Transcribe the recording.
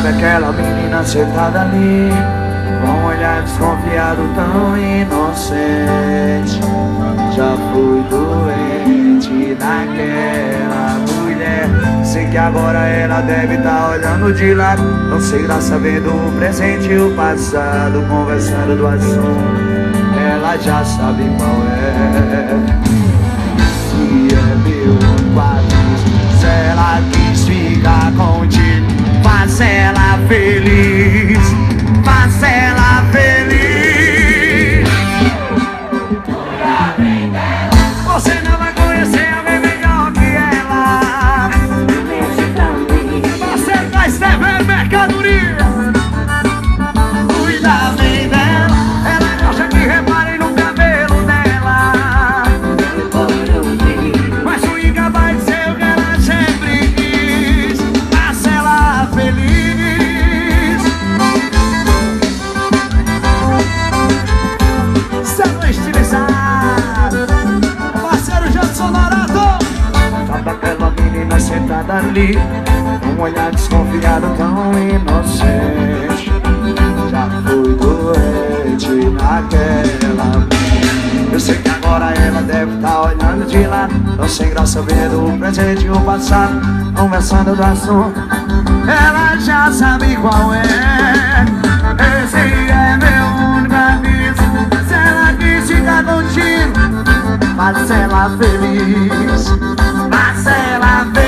sabe aquela menina sentada ali, com um olhar desconfiado tão inocente. Já fui doente naquela mulher. Sei que agora ela deve tá olhando de lado, não sei graça vendo o presente e o passado, conversando do assunto. Ela já sabe qual é. Se é meu quadro, se ela quis ficar contigo, faz ela feliz, faz ela feliz. Você não vai conhecer alguém melhor que ela. Você vai escrever mercadoria. Cuida bem dela, ela gosta que reparem no cabelo dela. Mas swinga vai ser o que ela sempre quis, faça ela feliz. Samba estilizado, parceiro Jadson Norato. Sabe aquela menina sentada ali, com um olhar desconfiado tão inocente. Já fui doente naquela. Eu sei que agora ela deve tá olhando de lado, não sem graça vendo o presente e o passado, conversando do assunto. Ela já sabe qual é. Esse é meu único aviso. Se ela quis ficar contigo, faz ela feliz, faz ela feliz.